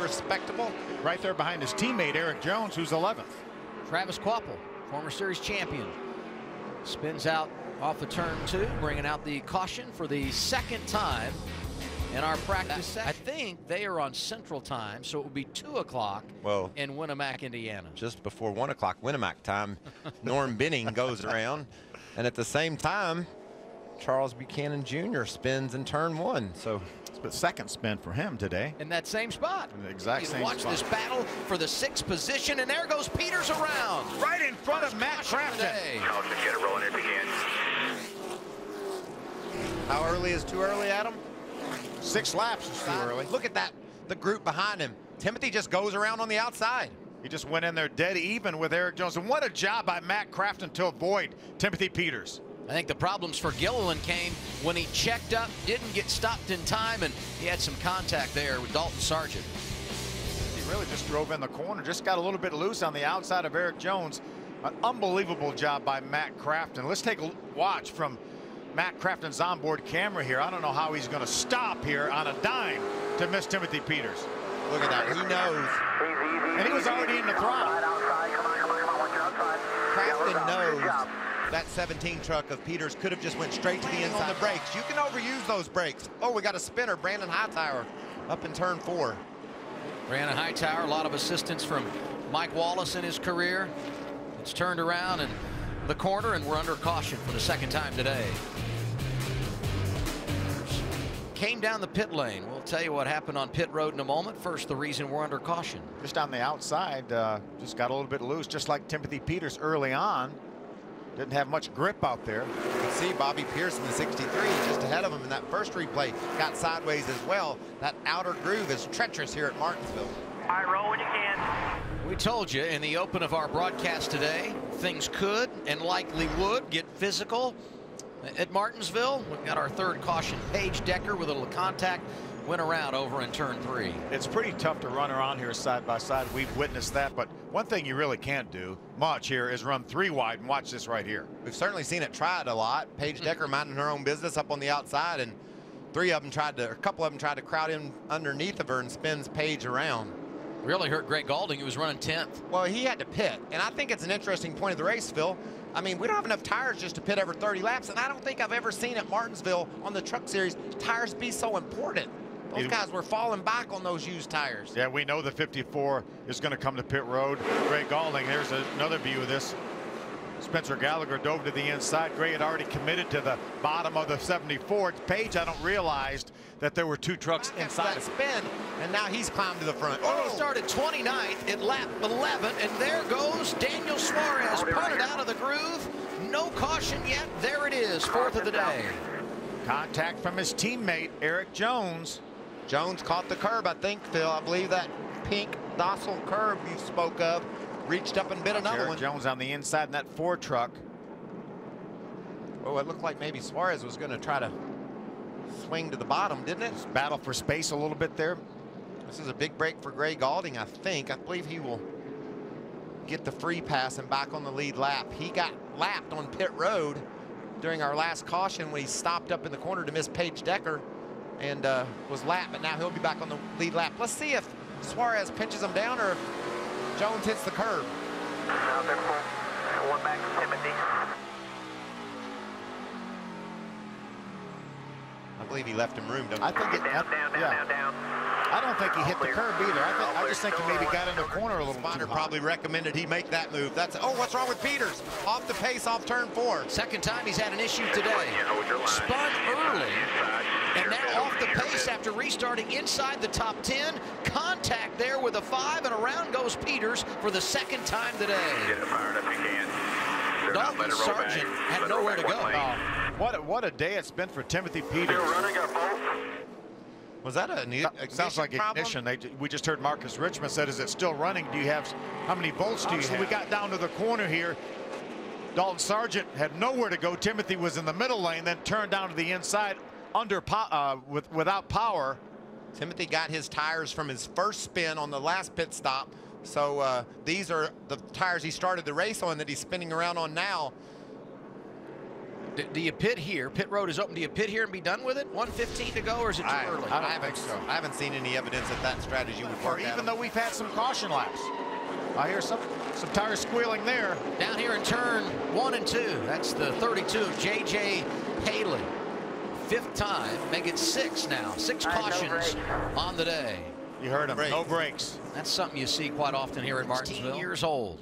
respectable. Right there behind his teammate Eric Jones, who's 11th. Travis Quapple, former series champion, spins out off of turn 2, bringing out the caution for the second time in our practice session. I think they are on Central Time, so it will be 2 o'clock in Winamac, Indiana. Just before 1 o'clock Winamac time, Norm Benning goes around, and at the same time, Charles Buchanan Jr. spins in turn 1. So it's the second spin for him today. In that same spot. In the exact same watch spot. This battle for the 6th position, and there goes Peters around. Right in front of Matt Crafton. Charles should get it rolling if he can. How early is too early, Adam? 6 laps is too early. Look at that, the group behind him. Timothy just goes around on the outside. He just went in there dead even with Eric Jones. And what a job by Matt Crafton to avoid Timothy Peters. I think the problems for Gilliland came when he checked up, didn't get stopped in time, and he had some contact there with Dalton Sargent. He really just drove in the corner, just got a little bit loose on the outside of Eric Jones. An unbelievable job by Matt Crafton. Let's take a watch from Matt Crafton's onboard camera here. I don't know how he's going to stop here on a dime to miss Timothy Peters. Look at that, he knows. And he was already in the throttle. Crafton knows that 17 truck of Peters could have just went straight to the inside on the brakes. You can overuse those brakes. Oh, we got a spinner, Brandon Hightower, up in turn 4. Brandon Hightower, a lot of assistance from Mike Wallace in his career. It's turned around in the corner, and we're under caution for the second time today. Came down the pit lane. We'll tell you what happened on pit road in a moment. First, the reason we're under caution. Just on the outside, just got a little bit loose, just like Timothy Peters early on. Didn't have much grip out there. You can see Bobby Pearson, the 63, just ahead of him in that first replay. Got sideways as well. That outer groove is treacherous here at Martinsville. All right, roll when you can. We told you in the open of our broadcast today, things could and likely would get physical at Martinsville. We've got our third caution. Paige Decker with a little contact went around over in turn 3. It's pretty tough to run around here side by side. We've witnessed that, but one thing you really can't do much here is run 3 wide, and watch this right here. We've certainly seen it tried a lot. Paige Decker minding her own business up on the outside, and a couple of them tried to crowd in underneath of her and spins Paige around. Really hurt Greg Galding, who was running 10th. Well, he had to pit, and I think it's an interesting point of the race, Phil. I mean, we don't have enough tires just to pit every 30 laps, and I don't think I've ever seen at Martinsville on the Truck Series tires be so important. Those guys were falling back on those used tires. Yeah, we know the 54 is going to come to pit road. Greg Galding, there's another view of this. Spencer Gallagher dove to the inside. Gray had already committed to the bottom of the 74. Paige, I don't realized that there were 2 trucks inside. That spin, and now he's climbed to the front. He started 29th at lap 11, and there goes Daniel Suarez, punted out of the groove. No caution yet. There it is, 4th of the day. Contact from his teammate, Eric Jones. Jones caught the curb, I think, Phil. I believe that pink docile curb you spoke of reached up and bit another one. Jones on the inside in that Ford truck. Oh, it looked like maybe Suarez was going to try to swing to the bottom, didn't it? Just battle for space a little bit there. This is a big break for Gray Galding, I think. I believe he will get the free pass and back on the lead lap. He got lapped on pit road during our last caution when he stopped up in the corner to miss Paige Decker and was lapped, but now he'll be back on the lead lap. Let's see if Suarez pinches him down or if Jones hits the curb. Out there, one back to Timothy. I believe he left him room. I think Down. I don't think he hit the curb either. I just think he maybe got in the corner a little bit. Spotter probably recommended he make that move. Oh, what's wrong with Peters? Off the pace, off turn 4. Second time he's had an issue today. Spun early, and now off the pace after restarting inside the top 10. Contact there with a 5, and around goes Peters for the second time today. Get it fired up if you can. Dalton Sargent had nowhere to go. What a day it's been for Timothy Peters. Running a bolt. Was that a ignition Sounds like ignition. We just heard Marcus Richmond said, is it still running? Do you have, how many volts do you have? We got down to the corner here. Dalton Sargent had nowhere to go. Timothy was in the middle lane, then turned down to the inside without power. Timothy got his tires from his first spin on the last pit stop. So these are the tires he started the race on that he's spinning around on now. Do you pit here? Pit road is open. Do you pit here and be done with it? 1:15 to go, or is it too early? I haven't seen any evidence that strategy would work. Or even though we've had some caution laps. I hear some tires squealing there. Down here in turn 1 and 2. That's the 32 of J.J. Haley. 5th time, make it 6 now. 6 cautions on the day. You heard him, no brakes. That's something you see quite often here in Martinsville. 16 years old.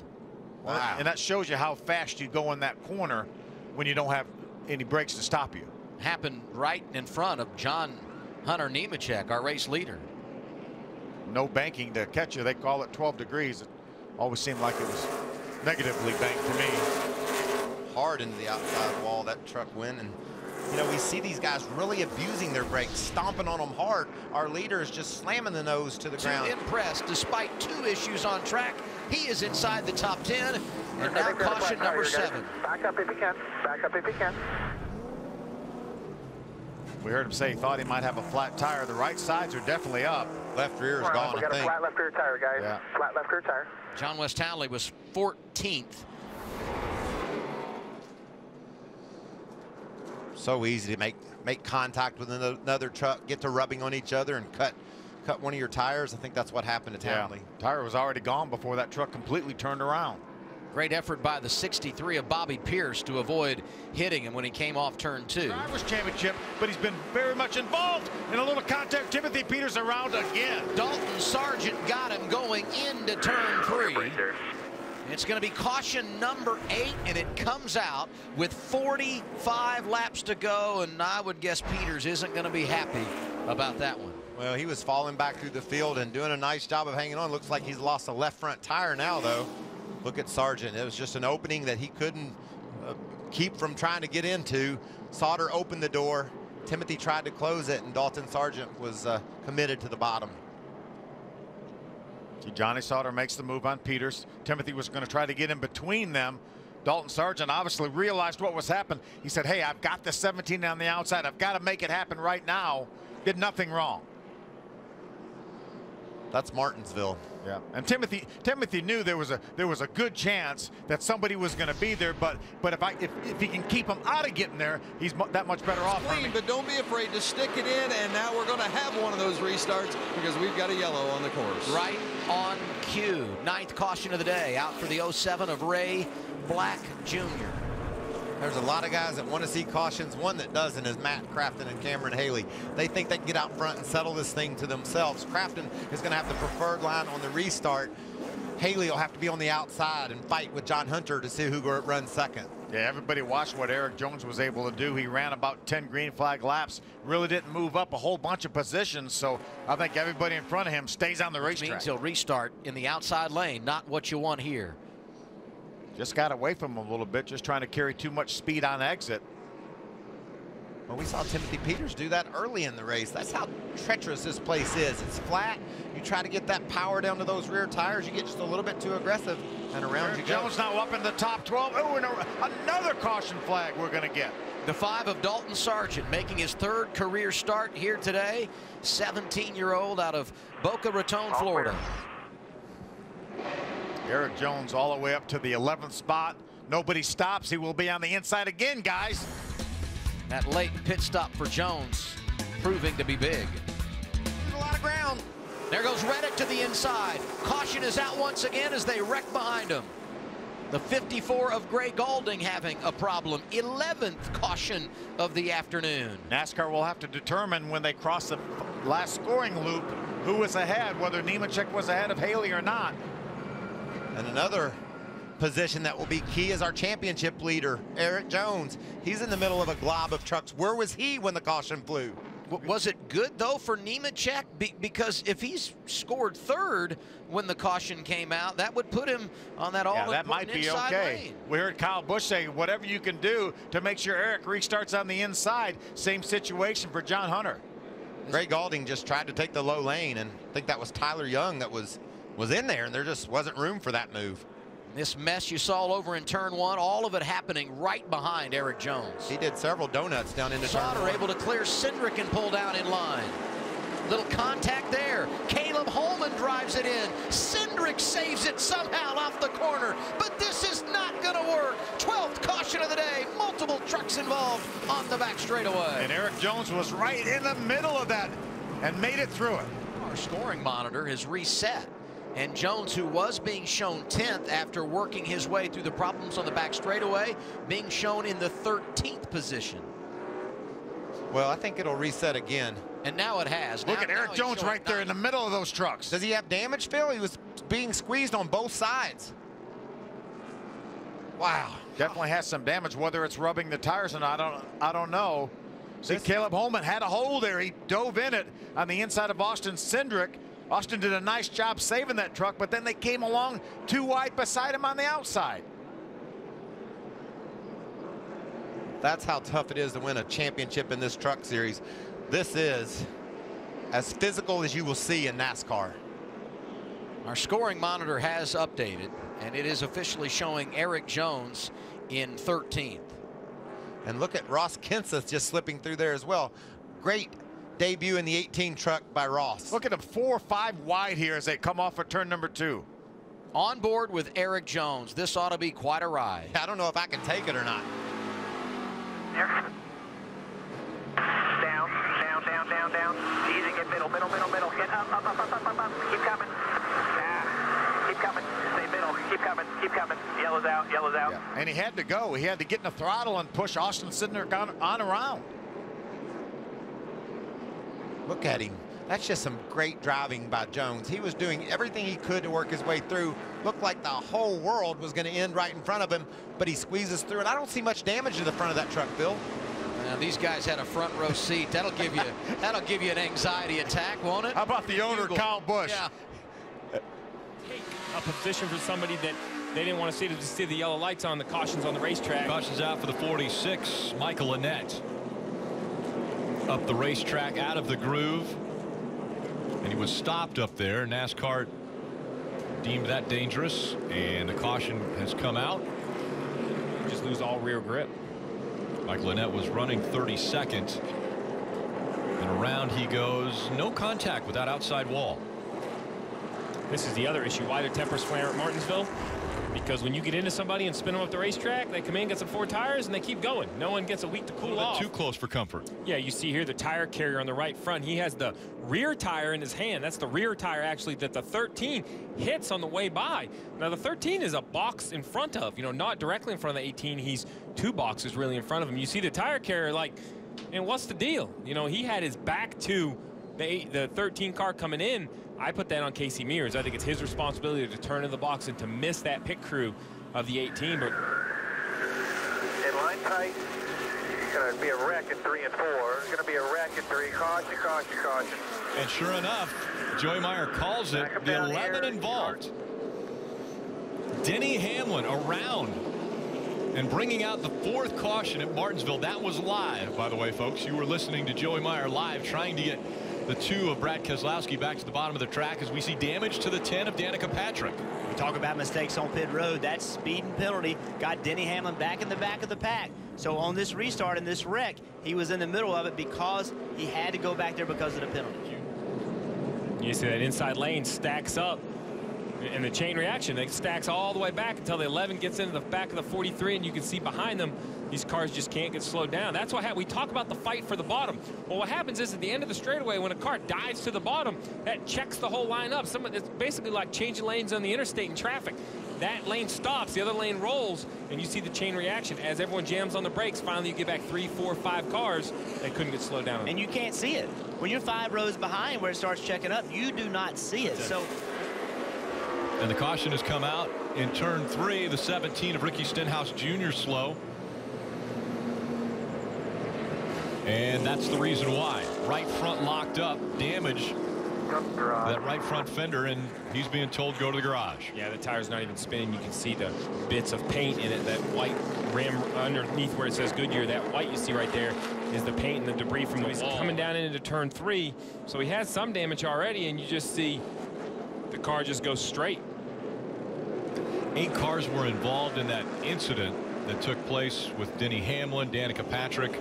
Wow. And that shows you how fast you go in that corner when you don't have any brakes to stop you. Happened right in front of John Hunter Nemechek, our race leader. No banking to catch you. They call it 12 degrees. It always seemed like it was negatively banked to me. Hard into the outside wall that truck went, and you know, we see these guys really abusing their brakes, stomping on them hard. Our leader is just slamming the nose to the ground. Impressed, despite 2 issues on track, he is inside the top 10, and now caution number 7. Back up if you can. Back up if you can. We heard him say he thought he might have a flat tire. The right sides are definitely up. Left rear is gone, We got a flat left rear tire, guys. Yeah. Flat left rear tire. John West Townley was 14th. So easy to make contact with another truck, get to rubbing on each other, and cut one of your tires. I think that's what happened to Townley. Tire was already gone before that truck completely turned around. Great effort by the 63 of Bobby Pierce to avoid hitting him when he came off turn 2. Drivers' Championship, but he's been very much involved in a little contact. Timothy Peters around again. Dalton Sargent got him going into turn 3. It's going to be caution number 8, and it comes out with 45 laps to go, and I would guess Peters isn't going to be happy about that one. Well, he was falling back through the field and doing a nice job of hanging on. Looks like he's lost a left front tire now, though. Look at Sargent. It was just an opening that he couldn't keep from trying to get into. Sauter opened the door. Timothy tried to close it, and Dalton Sargent was committed to the bottom. See, Johnny Sauter makes the move on Peters. Timothy was going to try to get in between them. Dalton Sargent obviously realized what was happening. He said, hey, I've got the 17 on the outside. I've got to make it happen right now. Did nothing wrong. That's Martinsville. Yeah, and Timothy knew there was a good chance that somebody was going to be there, but if he can keep him out of getting there, he's that much better off. Clean, but don't be afraid to stick it in, and now we're going to have one of those restarts because we've got a yellow on the course. Right on cue. 9th caution of the day, out for the 07 of Ray Black Jr. There's a lot of guys that want to see cautions. One that doesn't is Matt Crafton and Cameron Haley. They think they can get out front and settle this thing to themselves. Crafton is going to have the preferred line on the restart. Haley will have to be on the outside and fight with John Hunter to see who runs second. Yeah, everybody watched what Eric Jones was able to do. He ran about 10 green flag laps, really didn't move up a whole bunch of positions, so I think everybody in front of him stays on the racetrack. Means he'll restart in the outside lane, not what you want here. Just got away from him a little bit, just trying to carry too much speed on exit. Well, we saw Timothy Peters do that early in the race. That's how treacherous this place is. It's flat. You try to get that power down to those rear tires. You get just a little bit too aggressive, and around you go. Jones now up in the top 12. Oh, and another caution flag we're going to get. The 5 of Dalton Sargent making his 3rd career start here today. 17-year-old out of Boca Raton, Florida. Eric Jones all the way up to the 11th spot. Nobody stops. He will be on the inside again, guys. That late pit stop for Jones proving to be big. There's a lot of ground. There goes Reddick to the inside. Caution is out once again as they wreck behind him. The 54 of Gray Gaulding having a problem. 11th caution of the afternoon. NASCAR will have to determine when they cross the last scoring loop who was ahead, whether Nemechek was ahead of Haley or not. And another position that will be key is our championship leader, Eric Jones. He's in the middle of a glob of trucks. Where was he when the caution flew? Was it good, though, for Nemechek? Because if he's scored 3rd when the caution came out, that would put him on that all-important that might be okay. lane. We heard Kyle Busch say, whatever you can do to make sure Eric restarts on the inside. Same situation for John Hunter. Gray Gaulding just tried to take the low lane, and I think that was Tyler Young that was in there, and there just wasn't room for that move. This mess you saw all over in turn 1, all of it happening right behind Eric Jones. He did several donuts down into turn 1. Sauter able to clear Cindric and pull down in line. Little contact there. Caleb Holman drives it in. Cindric saves it somehow off the corner. But this is not going to work. 12th caution of the day. Multiple trucks involved on the back straightaway. And Eric Jones was right in the middle of that and made it through it. Our scoring monitor has reset. And Jones, who was being shown 10th after working his way through the problems on the back straightaway, being shown in the 13th position. Well, I think it'll reset again. And now it has. Look at Eric Jones right there in the middle of those trucks. Does he have damage, Phil? He was being squeezed on both sides. Wow. Definitely has some damage, whether it's rubbing the tires or not, I don't know. See, Caleb Holman had a hole there. He dove in it on the inside of Austin Cindric. Austin did a nice job saving that truck, but then they came along too wide beside him on the outside. That's how tough it is to win a championship in this truck series. This is as physical as you will see in NASCAR. Our scoring monitor has updated, and it is officially showing Eric Jones in 13th. And look at Ross Kenseth just slipping through there as well. Great debut in the 18 truck by Ross. Look at them 4 or 5 wide here as they come off of turn number 2. On board with Eric Jones. This ought to be quite a ride. I don't know if I can take it or not. Here. Down, down, down, down, down. Easy, get middle, middle, middle, middle. Get up, up, up, up, up, up, up. Keep coming. Keep coming. Stay middle. Keep coming. Keep coming. Yellow's out. Yellow's out. Yeah. And he had to go. He had to get in the throttle and push Austin Cindric on around. Look at him. That's just some great driving by Jones. He was doing everything he could to work his way through. Looked like the whole world was going to end right in front of him, but he squeezes through it. I don't see much damage to the front of that truck, Phil. Now, these guys had a front row seat. That'll give you an anxiety attack, won't it? How about the owner, Kyle Busch? Yeah. Take a position for somebody that they didn't want to see, to see the yellow lights on, the cautions on the racetrack. Cautions out for the 46, Michael Annett. Up the racetrack, out of the groove. And he was stopped up there. NASCAR deemed that dangerous, and the caution has come out. Just lose all rear grip. Michael Annett was running 32nd. And around he goes. No contact with that outside wall. This is the other issue. Why do tempers flare at Martinsville? Because when you get into somebody and spin them up the racetrack, they come in, get some 4 tires, and they keep going. No one gets a week to cool off. Too close for comfort. Yeah, you see here the tire carrier on the right front. He has the rear tire in his hand. That's the rear tire, actually, that the 13 hits on the way by. Now, the 13 is a box in front of, not directly in front of the 18. He's 2 boxes really in front of him. You see the tire carrier, like, and what's the deal? He had his back to the 13 car coming in. I put that on Casey Mears. I think it's his responsibility to turn in the box and to miss that pit crew of the 18. But In line tight. Going to be a wreck in 3 and 4. Going to be a wreck in 3. Caution, caution, caution. And sure enough, Joey Meyer calls it the 11 involved. Denny Hamlin around and bringing out the 4th caution at Martinsville. That was live, by the way, folks. You were listening to Joey Meyer live, trying to get the 2 of Brad Keselowski back to the bottom of the track as we see damage to the 10 of Danica Patrick. We talk about mistakes on pit road. That speed and penalty got Denny Hamlin back in the back of the pack. So on this restart and this wreck, he was in the middle of it because he had to go back there because of the penalty. you see that inside lane stacks up. And the chain reaction, it stacks all the way back until the 11 gets into the back of the 43, and you can see behind them, these cars just can't get slowed down. That's why we talk about the fight for the bottom. Well, what happens is at the end of the straightaway, when a car dives to the bottom, that checks the whole line up. It's basically like changing lanes on the interstate in traffic. That lane stops, the other lane rolls, and you see the chain reaction. As everyone jams on the brakes, finally you get back 3, 4, 5 cars that couldn't get slowed down. And you can't see it. When you're 5 rows behind where it starts checking up, you do not see it. So. And the caution has come out in turn 3. The 17 of Ricky Stenhouse Jr. slow. And that's the reason why. Right front locked up, damage that right front fender, and he's being told go to the garage. Yeah, the tire's not even spinning. You can see the bits of paint in it, that white rim underneath where it says Goodyear. That white you see right there is the paint and the debris from the wall. Coming down into turn 3. So he has some damage already, and you just see the car just goes straight. 8 cars were involved in that incident that took place with Denny Hamlin, Danica Patrick.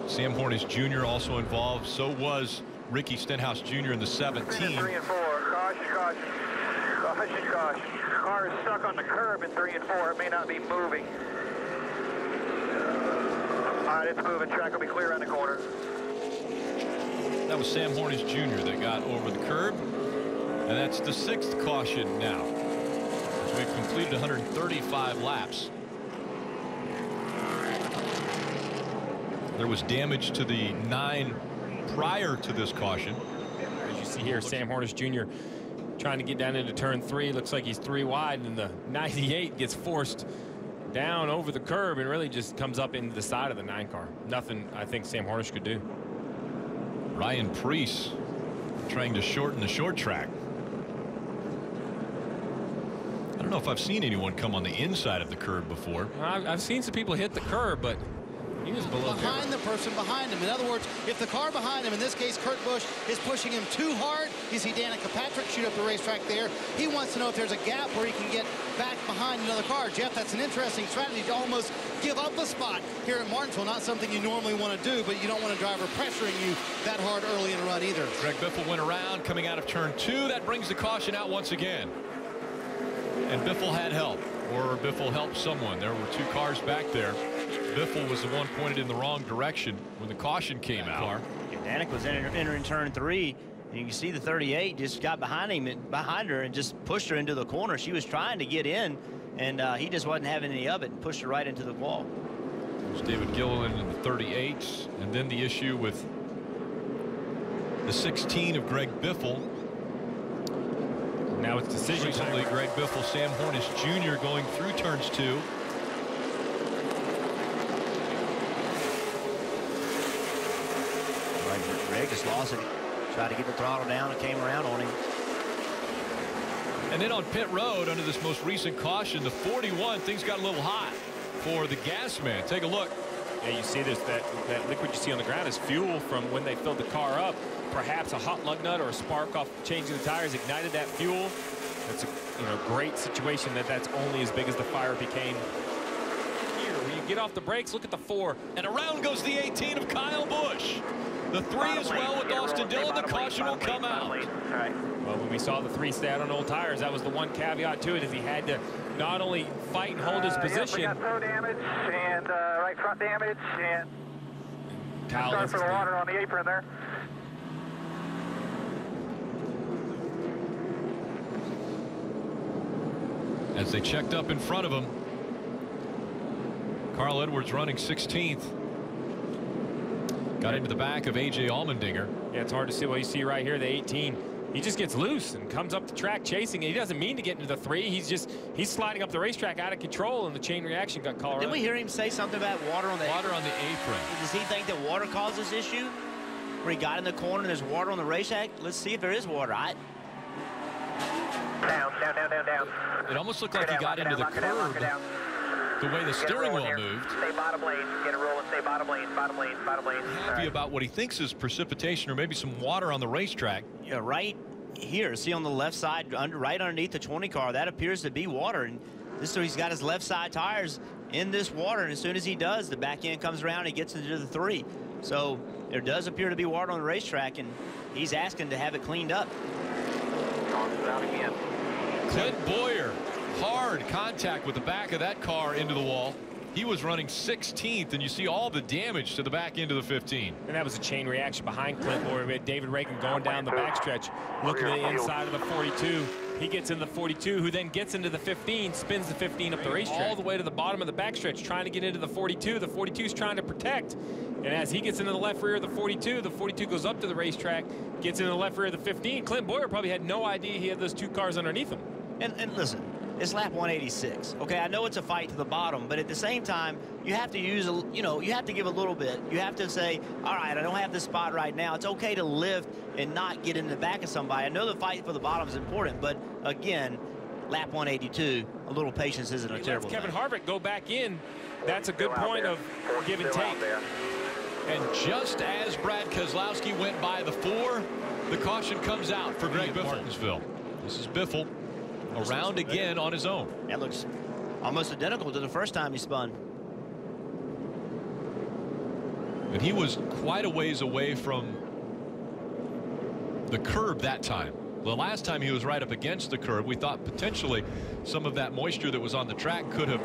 Sam Hornish Jr. also involved. So was Ricky Stenhouse Jr. in the 17. 3 and 4. Caution, caution. Caution, caution. Car is stuck on the curb in 3 and 4. It may not be moving. All right, it's moving. Track will be clear around the corner. That was Sam Hornish Jr. that got over the curb. And that's the 6th caution now. As we've completed 135 laps. There was damage to the 9 prior to this caution. As you see here, Sam Hornish Jr. trying to get down into turn 3. Looks like he's 3 wide, and the 98 gets forced down over the curb and really just comes up into the side of the 9 car. Nothing I think Sam Hornish could do. Ryan Preece trying to shorten the short track. I don't know if I've seen anyone come on the inside of the curb before. I've seen some people hit the curb, but he was behind the person behind him. In other words, if the car behind him, in this case Kurt Busch, is pushing him too hard, you see Danica Patrick shoot up the racetrack there. He wants to know if there's a gap where he can get back behind another car. Jeff, that's an interesting strategy to almost give up a spot here at Martinsville. Not something you normally want to do, but you don't want a driver pressuring you that hard early in a run either. Greg Biffle went around coming out of turn 2. That brings the caution out once again. And Biffle had help, or Biffle helped someone. There were 2 cars back there. Biffle was the one pointed in the wrong direction when the caution came out. Danica was entering turn 3, and you can see the 38 just got behind her and just pushed her into the corner. She was trying to get in, and he just wasn't having any of it and pushed her right into the wall. There's David Gilliland in the 38, and then the issue with the 16 of Greg Biffle. Now it's decision recently time. Greg Biffle, Sam Hornish Jr. going through turns 2. Greg just lost it. Tried to get the throttle down and came around on him. And then on pit road, under this most recent caution, the 41, things got a little hot for the gas man. Take a look. Yeah, you see this, that liquid you see on the ground is fuel from when they filled the car up. Perhaps a hot lug nut or a spark off changing the tires ignited that fuel. That's a great situation that's only as big as the fire became. Here, when you get off the brakes, look at the 4. And around goes the 18 of Kyle Busch. The 3 as well with Austin Dillon. The caution will come out. Well, when we saw the 3 stay out on old tires, that was the one caveat to it, is he had to not only fight and hold his position. Yep, we got toe damage and right front damage, and Kyle sorry for the water on the apron there. As they checked up in front of him, Carl Edwards running 16th. Got into the back of A.J. Allmendinger. Yeah, it's hard to see. Well, you see right here, the 18. He just gets loose and comes up the track chasing. He doesn't mean to get into the 3. He's sliding up the racetrack out of control, and the chain reaction got Colorado. Didn't we hear him say something about water on the apron? Does he think that water caused this issue? Where he got in the corner and there's water on the racetrack? Let's see if there is water. Down. It almost looked like he got into the curb. The way the steering wheel moved. Stay bottom lane. Get it rolling. Stay bottom lane. Bottom lane. Happy about what he thinks is precipitation or maybe some water on the racetrack. Yeah, right here. See on the left side, right underneath the 20 car, that appears to be water. And so he's got his left side tires in this water. And as soon as he does, the back end comes around and he gets into the 3. So there does appear to be water on the racetrack, and he's asking to have it cleaned up. Down again. Clint Boyer. Hard contact with the back of that car into the wall. He was running 16th, and you see all the damage to the back end of the 15. And that was a chain reaction behind Clint Boyer. We had David Reagan going down the backstretch, looking at the inside of the 42. He gets into the 42, who then gets into the 15, spins the 15 up the racetrack all the way to the bottom of the backstretch, trying to get into the 42. The 42 is trying to protect. And as he gets into the left rear of the 42 goes up to the racetrack, gets into the left rear of the 15. Clint Boyer probably had no idea he had those 2 cars underneath him. And listen, it's lap 186. Okay, I know it's a fight to the bottom, but at the same time, you have to use, you have to give a little bit. You have to say, all right, I don't have this spot right now. It's okay to lift and not get in the back of somebody. I know the fight for the bottom is important, but again, lap 182, a little patience isn't a terrible thing. Kevin Harvick go back in. That's a good point of give and take. And just as Brad Keselowski went by the 4, the caution comes out for Greg Biffle. Martinsville. This is Biffle around again on his own. That looks almost identical to the first time he spun. And he was quite a ways away from the curb that time. The last time he was right up against the curb, we thought potentially some of that moisture that was on the track could have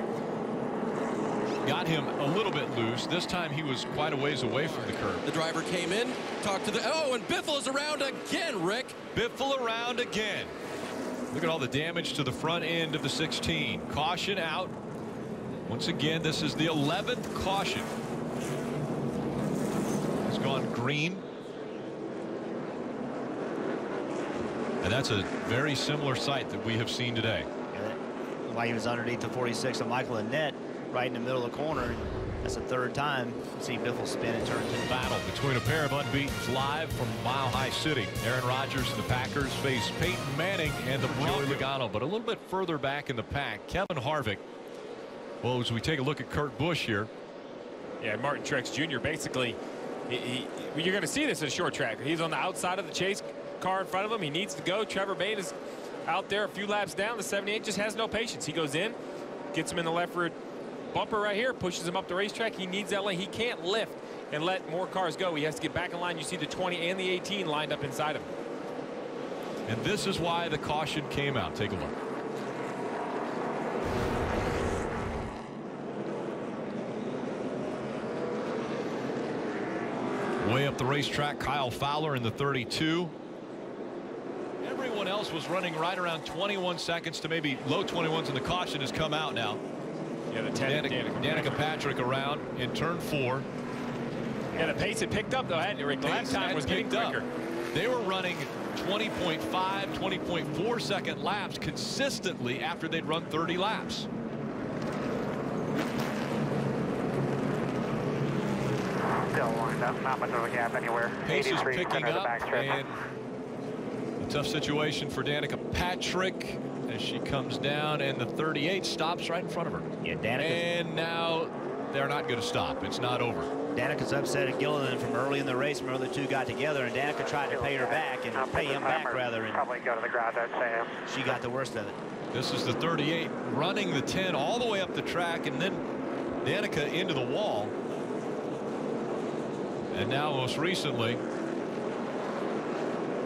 got him a little bit loose. This time he was quite a ways away from the curb. The driver came in, talked to the, oh, and Biffle is around again, Rick. Biffle around again. Look at all the damage to the front end of the 16. Caution out. Once again, this is the 11th caution. It's gone green. And that's a very similar sight that we have seen today. Yeah, like he was underneath the 46 of Michael Annett, right in the middle of the corner. That's the third time. See Biffle spin and turn into battle between a pair of unbeatens live from Mile High City. Aaron Rodgers and the Packers face Peyton Manning and the Broncos. Logano, but a little bit further back in the pack, Kevin Harvick. Well, as we take a look at Kurt Busch here. Yeah, Martin Truex Jr. basically, you're going to see this in a short track. He's on the outside of the chase car in front of him. He needs to go. Trevor Bayne is out there a few laps down. The 78 just has no patience. He goes in, gets him in the left rear bumper right here, pushes him up the racetrack. He needs that lane. He can't lift and let more cars go. He has to get back in line. You see the 20 and the 18 lined up inside of him. And this is why the caution came out. Take a look. Way up the racetrack, Kyle Fowler in the 32. Everyone else was running right around 21 seconds to maybe low 21s, and the caution has come out now. Yeah, the 10, Danica Patrick around in turn 4. Yeah, the pace had picked up though, hadn't it, Rick? The last time was getting quicker. They were running 20.5, 20.4 second laps consistently after they'd run 30 laps. Still lined up, not much of a gap anywhere. Pace is picking up, and a tough situation for Danica Patrick as she comes down, and the 38 stops right in front of her. Yeah, Danica. And now they're not going to stop. It's not over. Danica's upset at Gilliland from early in the race. Remember, the two got together, and Danica tried to pay her back, and pay him back rather. And probably go to the garage, I'd say. She got the worst of it. This is the 38 running the 10 all the way up the track, and then Danica into the wall. And now most recently, it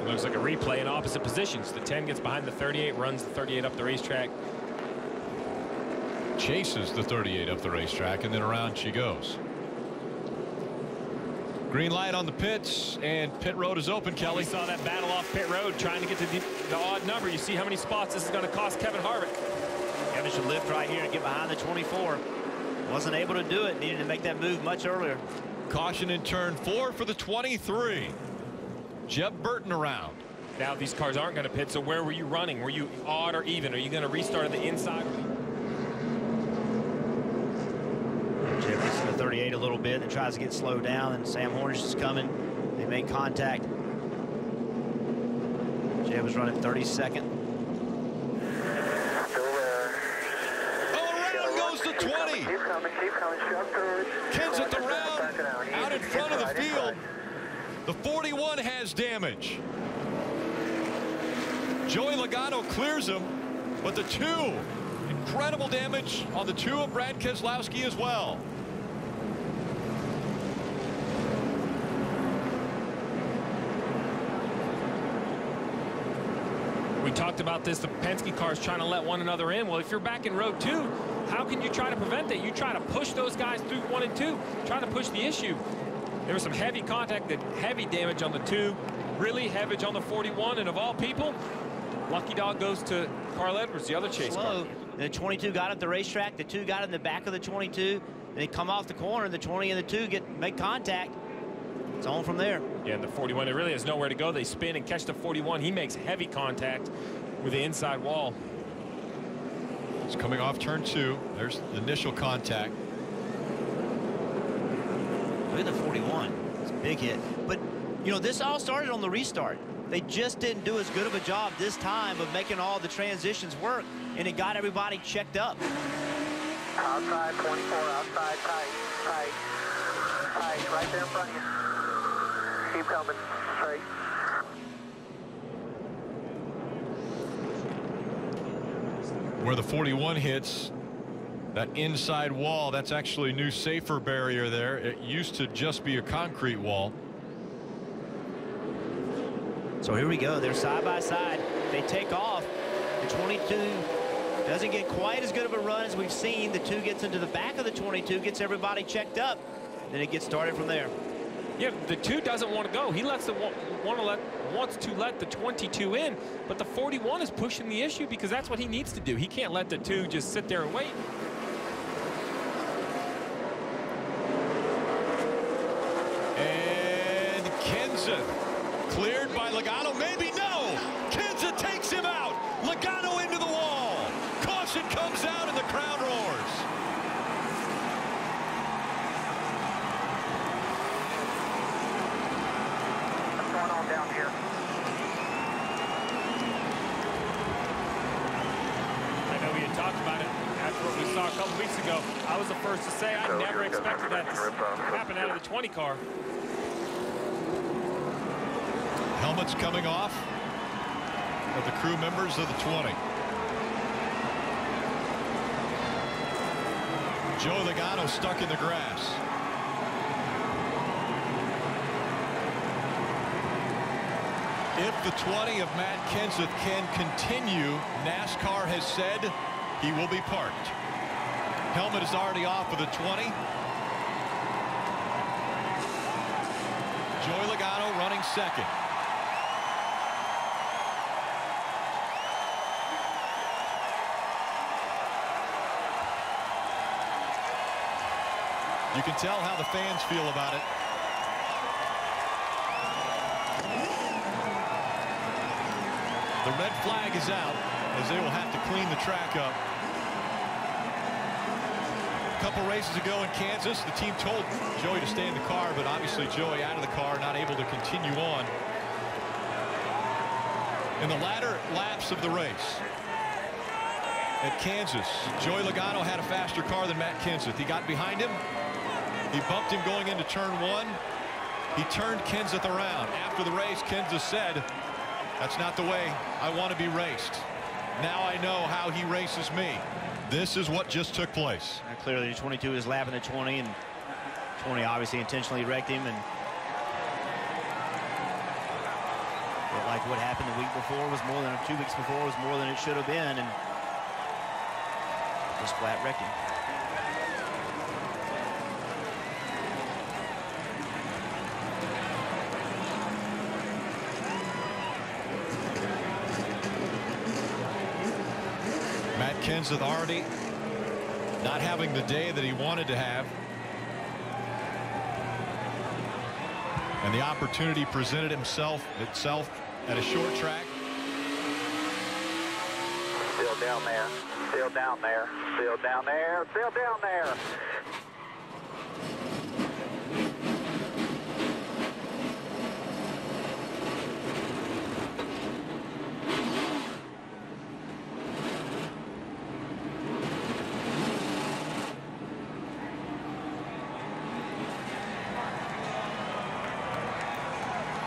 looks like a replay in opposite positions. The 10 gets behind the 38, runs the 38 up the racetrack. Chases the 38 up the racetrack, and then around she goes. Green light on the pits, and pit road is open, Kelly. We saw that battle off pit road trying to get to the odd number. You see how many spots this is going to cost Kevin Harvick. Kevin should lift right here and get behind the 24. Wasn't able to do it. Needed to make that move much earlier. Caution in turn 4 for the 23. Jeb Burton around. Now these cars aren't going to pit, so where were you running? Were you odd or even? Are you going to restart on the inside? Jeb gets to the 38 a little bit and tries to get slowed down, and Sam Hornish is coming. They make contact. Jeb was running 32nd. The 20. Keep coming, sharp courage. Kens at the round, out in front of the field. The 41 has damage. Joey Logano clears him, but the 2, incredible damage on the 2 of Brad Keselowski as well. We talked about this, the Penske cars trying to let one another in. Well, if you're back in row 2, how can you try to prevent that? You try to push those guys through 1 and 2, try to push the issue. There was some heavy contact, and heavy damage on the 2, really heavy on the 41, and of all people, lucky dog goes to Carl Edwards, the other chase car. The 22 got at the racetrack, the 2 got in the back of the 22, they come off the corner, the 20 and the 2 make contact. It's on from there. Yeah, and the 41, it really has nowhere to go. They spin and catch the 41. He makes heavy contact with the inside wall. It's coming off turn 2. There's the initial contact. Look at the 41. It's a big hit. But, you know, this all started on the restart. They just didn't do as good of a job this time of making all the transitions work, and it got everybody checked up. Outside 24, outside tight, right there in front of you. Keep coming, straight. Where the 41 hits, that inside wall, that's actually a new safer barrier there. It used to just be a concrete wall. So here we go. They're side by side. They take off. The 22 doesn't get quite as good of a run as we've seen. The 2 gets into the back of the 22, gets everybody checked up. Then it gets started from there. Yeah, the 2 doesn't want to go. He wants to let the 22 in, but the 41 is pushing the issue because that's what he needs to do. He can't let the 2 just sit there and wait. And Kenseth cleared by Logano. Maybe no. Kenseth takes him out. Logano into the wall. Caution comes out and the crowd roars. What's going on down here? I know we had talked about it after what we saw a couple weeks ago. I was the first to say I never expected that to happen out of the 20 car. Helmets coming off of the crew members of the 20. Joe Logano stuck in the grass. If the 20 of Matt Kenseth can continue, NASCAR has said he will be parked. Helmet is already off of the 20. Joey Logano running second. You can tell how the fans feel about it. The red flag is out as they will have to clean the track up. A couple races ago in Kansas, the team told Joey to stay in the car, but obviously Joey out of the car, not able to continue on. In the latter laps of the race at Kansas, Joey Logano had a faster car than Matt Kenseth. He got behind him. He bumped him going into turn 1. He turned Kenseth around. After the race, Kenseth said, "That's not the way I want to be raced. Now I know how he races me." This is what just took place. Clearly, the 22 is lapping the 20, and 20 obviously intentionally wrecked him. And like what happened the week before was more than 2 weeks before was more than it should have been, and just flat wrecked him. Matt Kenseth already not having the day that he wanted to have. And the opportunity presented itself at a short track. Still down there. Still down there. Still down there. Still down there.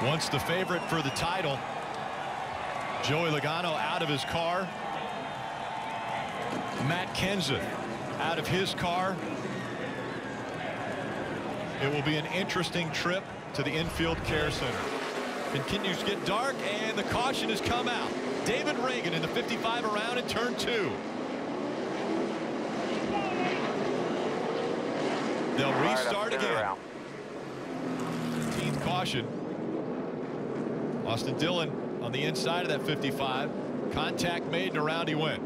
Once the favorite for the title, Joey Logano out of his car. Matt Kenseth out of his car. It will be an interesting trip to the infield care center. Continues to get dark, and the caution has come out. David Reagan in the 55 around in turn 2. They'll restart again. 15th caution. Austin Dillon on the inside of that 55. Contact made and around he went.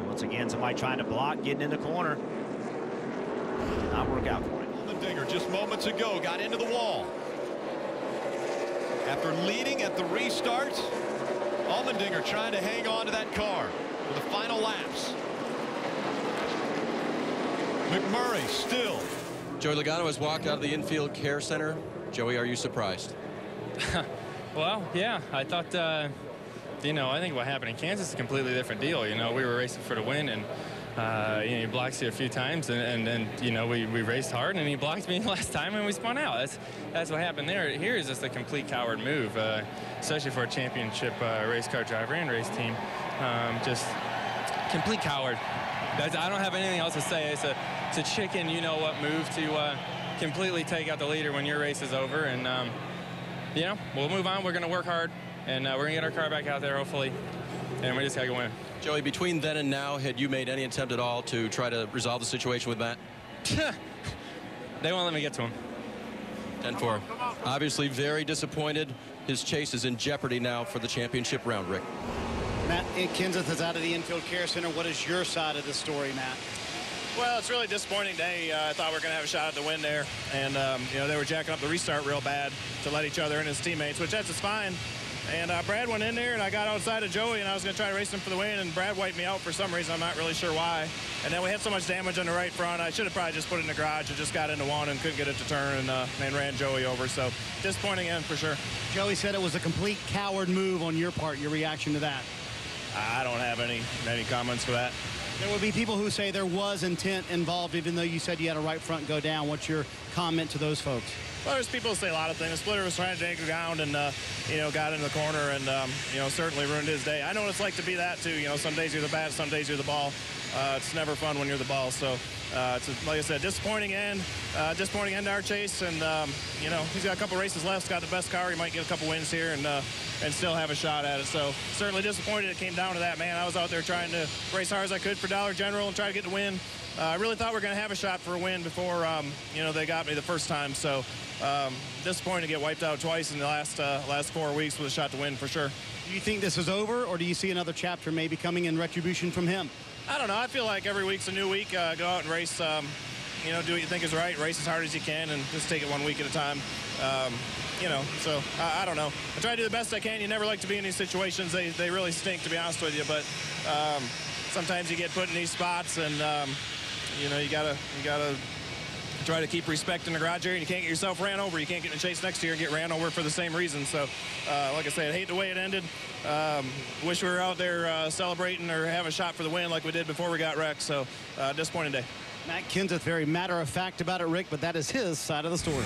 Once again, somebody trying to block, getting in the corner. Did not work out for him. Allmendinger just moments ago got into the wall. After leading at the restart, Allmendinger trying to hang on to that car for the final laps. McMurray still. Joey Logano has walked out of the infield care center. Joey, are you surprised? Well, yeah, I thought, you know, I think what happened in Kansas is a completely different deal. You know, we were racing for the win, and, you know, he blocks you a few times, and you know, we raced hard, and he blocked me last time, and we spun out. That's what happened there. Here is just a complete coward move, especially for a championship race car driver and race team. Just complete coward. I don't have anything else to say. It's a chicken, you know what, move to completely take out the leader when your race is over, and you know, we'll move on. We're going to work hard, and we're going to get our car back out there, hopefully, and we just got to go win. Joey, between then and now, had you made any attempt at all to try to resolve the situation with Matt? They won't let me get to him. 10-4. Obviously very disappointed. His chase is in jeopardy now for the championship round, Rick. Matt Kenseth is out of the infield care center. What is your side of the story, Matt? Well, it's really a disappointing day. I thought we were going to have a shot at the win there. And, you know, they were jacking up the restart real bad to let each other and his teammates, which that's fine. And Brad went in there, and I got outside of Joey, and I was going to try to race him for the win, and Brad wiped me out for some reason. I'm not really sure why. And then we had so much damage on the right front. I should have probably just put it in the garage and just got into one and couldn't get it to turn and ran Joey over. So disappointing end for sure. Joey said it was a complete coward move on your part. Your reaction to that? I don't have any comments for that. There will be people who say there was intent involved, even though you said you had a right front go down. What's your comment to those folks? Well, there's people who say a lot of things. The splitter was trying to take the ground and, you know, got in the corner and, you know, certainly ruined his day. I know what it's like to be that, too. You know, some days you're the bat, some days you're the ball. It's never fun when you're the ball. So, it's, like I said, disappointing end to our chase. And, you know, he's got a couple races left, got the best car. He might get a couple wins here and still have a shot at it. So, certainly disappointed it came down to that, man. I was out there trying to race hard as I could for Dollar General and try to get the win. I really thought we were going to have a shot for a win before, you know, they got me the first time. So, disappointed to get wiped out twice in the last 4 weeks with a shot to win for sure. Do you think this is over, or do you see another chapter maybe coming in retribution from him? I don't know. I feel like every week's a new week. Go out and race, you know, do what you think is right. Race as hard as you can and just take it 1 week at a time. You know, so I don't know. I try to do the best I can. You never like to be in these situations. They really stink, to be honest with you. But sometimes you get put in these spots and, you know, you gotta try to keep respect in the garage area, and you can't get yourself ran over. You can't get in a chase next year and get ran over for the same reason. So, like I said, I hate the way it ended. Wish we were out there celebrating or have a shot for the win like we did before we got wrecked. So, disappointing day. Matt Kenseth, very matter-of-fact about it, Rick, but that is his side of the story.